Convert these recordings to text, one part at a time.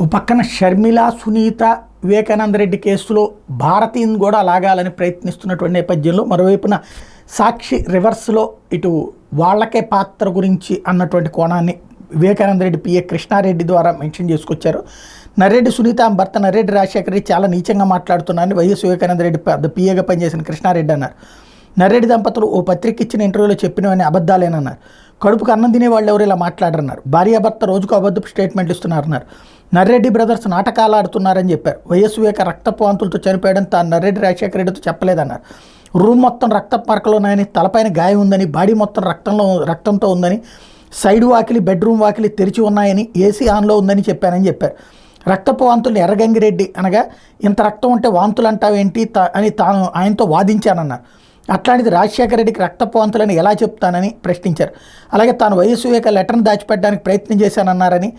ఓ పక్కన షర్మిల, సునీత, వివేకానంద రెడ్డి కేసులో భారతీని కూడా లాగాలని ప్రయత్నిస్తున్నటువంటి నేపథ్యంలో మరోవైపున సాక్షి రివర్స్లో ఇటు వాళ్ళకే పాత్ర గురించి అన్నటువంటి కోణాన్ని వివేకానంద రెడ్డి పిఏ కృష్ణారెడ్డి ద్వారా మెన్షన్ చేసుకొచ్చారు. నర్రెడ్డి సునీత భర్త నర్రెడ్డి రాజశేఖర రెడ్డి చాలా నీచంగా మాట్లాడుతున్నారని వైఎస్ వివేకానంద రెడ్డి పిఏగా పనిచేసిన కృష్ణారెడ్డి అన్నారు. నర్రెడ్డి దంపతులు ఓ పత్రిక ఇచ్చిన ఇంటర్వ్యూలో చెప్పినవని అబద్ధాలేనన్నారు. కడుపుకు అన్నం తినే వాళ్ళు ఎవరు ఇలా మాట్లాడరన్నారు. భార్యాభర్త రోజుకు అబద్ధపు స్టేట్మెంట్లు ఇస్తున్నారన్నారు. నర్రెడ్డి బ్రదర్స్ నాటకాలు ఆడుతున్నారని చెప్పారు. వైఎస్ వివేక రక్తపు వాంతులతో చనిపోయాడని తాను నర్రెడ్డి రాజశేఖర రెడ్డితో చెప్పలేదన్నారు. రూమ్ మొత్తం రక్తపు మరకలు ఉన్నాయని, తలపైన గాయం ఉందని, బాడీ మొత్తం రక్తంతో ఉందని, సైడ్ వాకిలి బెడ్రూమ్ వాకిలి తెరిచి ఉన్నాయని, ఏసీ ఆన్లో ఉందని చెప్పానని చెప్పారు. రక్తపు వాంతులు ఎర్రగంగిరెడ్డి అనగా ఇంత రక్తం ఉంటే వాంతులు అంటావేంటి అని తాను ఆయనతో వాదించానన్నారు. అట్లాంటిది రాజశేఖర రెడ్డికి రక్తపు వాంతులని ఎలా చెప్తానని ప్రశ్నించారు. అలాగే తాను వైఎస్ వివేక లెటర్ను దాచిపెట్టడానికి ప్రయత్నం చేశానన్నారని,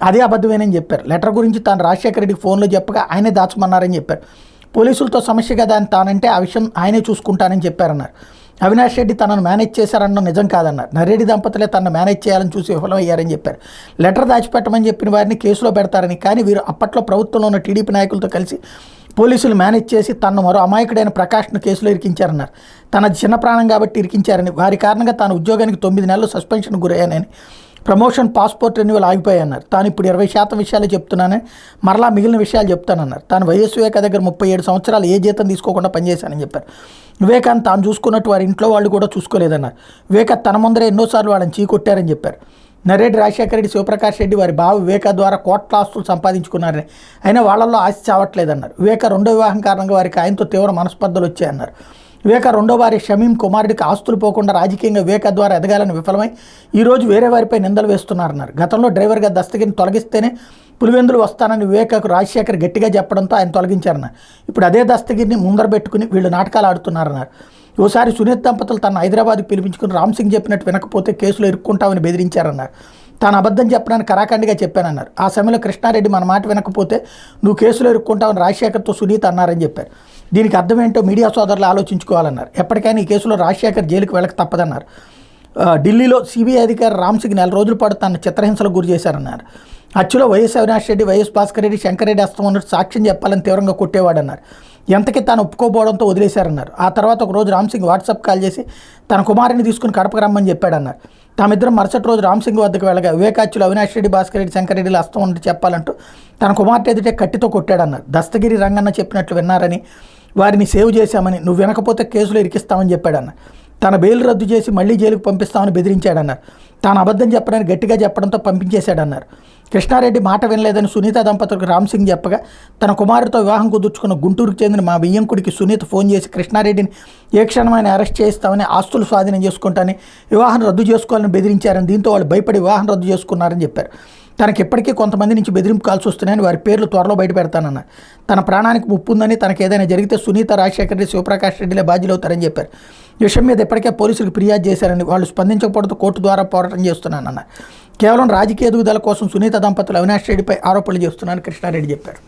అదే అబద్ధమేనని చెప్పారు. లెటర్ గురించి తాను రాజశేఖర రెడ్డికి ఫోన్లో చెప్పగా ఆయనే దాచమన్నారని చెప్పారు. పోలీసులతో సమస్య కదా అని తానంటే ఆ విషయం ఆయనే చూసుకుంటానని చెప్పారన్నారు. అవినాష్ రెడ్డి తనను మేనేజ్ చేశారన్న నిజం కాదన్నారు. నర్రెడ్డి దంపతులే తనను మేనేజ్ చేయాలని చూసి విఫలమయ్యారని చెప్పారు. లెటర్ దాచిపెట్టమని చెప్పిన వారిని కేసులో పెడతారని, కానీ వీరు అప్పట్లో ప్రభుత్వంలో ఉన్న టీడీపీ నాయకులతో కలిసి పోలీసులు మేనేజ్ చేసి తనను మరో అమాయకుడైన ప్రకాష్ను కేసులో ఇరికించారన్నారు. తనది చిన్న ప్రాణం కాబట్టి ఇరికించారని, వారి కారణంగా తాను ఉద్యోగానికి 9 నెలలు సస్పెన్షన్ గురయ్యానని, ప్రమోషన్ పాస్పోర్ట్ రెన్యువల్ ఆగిపోయాయన్నారు. తాను ఇప్పుడు 20% విషయాలు చెప్తున్నానని, మరలా మిగిలిన విషయాలు చెప్తానన్నారు. తాను వైఎస్ వివేక దగ్గర 37 సంవత్సరాలు ఏ జీతం తీసుకోకుండా పనిచేశానని చెప్పారు. వివేకాన్ని తాను చూసుకున్నట్టు వారి ఇంట్లో వాళ్ళు కూడా చూసుకోలేదన్నారు. వివేక తన ముందరే ఎన్నోసార్లు వాళ్ళని చీకొట్టారని చెప్పారు. నర్రెడ్డి రాజశేఖర రెడ్డి, శివప్రకాష్ రెడ్డి వారి బావ వివేక ద్వారా కోట్ల ఆస్తులు సంపాదించుకున్నారని, అయినా వాళ్ళల్లో ఆస్తి చావట్లేదన్నారు. వివేక రెండో వివాహం కారణంగా వారికి ఆయనతో తీవ్ర మనస్పర్ధలు వచ్చాయన్నారు. వివేక రెండో వారి షమీం కుమారుడికి ఆస్తులు పోకుండా రాజకీయంగా వివేక ద్వారా ఎదగాలని విఫలమై ఈరోజు వేరే వారిపై నిందలు వేస్తున్నారన్నారు. గతంలో డ్రైవర్గా దస్తగిరిని తొలగిస్తేనే పులివెందులు వస్తానని వివేకకు రాజశేఖర్ గట్టిగా చెప్పడంతో ఆయన తొలగించారన్నారు. ఇప్పుడు అదే దస్తగిరిని ముందర పెట్టుకుని వీళ్ళు నాటకాలు ఆడుతున్నారన్నారు. ఓసారి సునీత దంపతులు తన హైదరాబాద్కి పిలిపించుకుని రామ్ సింగ్ చెప్పినట్టు వినకపోతే కేసులో ఇరుక్కుంటామని బెదిరించారన్నారు. తాను అబద్ధం చెప్పడానికి కరాఖండిగా చెప్పానన్నారు. ఆ సమయంలో కృష్ణారెడ్డి మన మాట వినకపోతే నువ్వు కేసులో ఇరుక్కుంటావని రాజశేఖర్తో సునీత అన్నారని చెప్పారు. దీనికి అర్థం ఏంటో మీడియా సోదరులు ఆలోచించుకోవాలన్నారు. ఎప్పటికైనా ఈ కేసులో రాజశేఖర్ జైలుకు వెళ్ళక తప్పదన్నారు. ఢిల్లీలో సిబిఐ అధికారి రామ్ సింగ్ 4 రోజుల పాటు తన చిత్రహింసలకు గురి చేశారన్నారు. అచ్చులో వైఎస్ అవినాష్ రెడ్డి, వైఎస్ భాస్కర్ రెడ్డి, శంకర్ రెడ్డి హస్తం ఉన్నట్టు సాక్ష్యం చెప్పాలని తీవ్రంగా కొట్టేవాడన్నారు. ఎంతకీ తాను ఒప్పుకోపోవడంతో వదిలేశారన్నారు. ఆ తర్వాత ఒకరోజు రామ్ సింగ్ వాట్సాప్ కాల్ చేసి తన కుమారుని తీసుకుని కడపకు రమ్మని చెప్పాడన్నారు. తామిద్దరం మరుసటి రోజు రామ్ సింగ్ వద్దకు వెళ్ళగా వివేకాచ్యులు అవినాష్ రెడ్డి, భాస్కర్ రెడ్డి, శంకర్ రెడ్డిలు హస్తం ఉన్నట్టు చెప్పాలంటూ తన కుమార్తె ఎదుటే కట్టితో కొట్టాడన్నారు. దస్తగిరి రంగన్న చెప్పినట్లు విన్నారని, వారిని సేవ్ చేశామని, నువ్వు వినకపోతే కేసులో ఇరికిస్తామని చెప్పాడన్న. తన బెయిల్ రద్దు చేసి మళ్లీ జైలుకు పంపిస్తామని బెదిరించాడన్నారు. తాను అబద్ధం చెప్పడానికి గట్టిగా చెప్పడంతో పంపించేశాడన్నారు. కృష్ణారెడ్డి మాట వినలేదని సునీత దంపతులకు రామ్ సింగ్ చెప్పగా, తన కుమారుడితో వివాహం కుదుర్చుకున్న గుంటూరుకు చెందిన మా బియ్యంకుడికి సునీత ఫోన్ చేసి కృష్ణారెడ్డిని ఏ క్షణమైన అరెస్ట్ చేస్తామని, ఆస్తులు స్వాధీనం చేసుకుంటానని, వివాహం రద్దు చేసుకోవాలని బెదిరించారని, దీంతో వాళ్ళు భయపడి వివాహం రద్దు చేసుకున్నారని చెప్పారు. తనకి ఇప్పటికీ కొంతమంది నుంచి బెదిరింపు కాల్సి వస్తున్నాయని, వారి పేర్లు త్వరలో బయట పెడతానన్నారు. తన ప్రాణానికి ముప్పు ఉందని, తనకు ఏదైనా జరిగితే సునీత, రాజశేఖర రెడ్డి, శివప్రకాష్ రెడ్డిలే బాధ్యులవుతారని చెప్పారు. ఈ విషయం మీద ఇప్పటికే పోలీసులకు ఫిర్యాదు చేశారని, వాళ్ళు స్పందించకపోవడంతో కోర్టు ద్వారా పోరాటం చేస్తున్నానన్నారు. కేవలం రాజకీయ ఎదుగుదల కోసం సునీత దంపతులు అవినాష్ రెడ్డిపై ఆరోపణలు చేస్తున్నారని కృష్ణారెడ్డి చెప్పారు.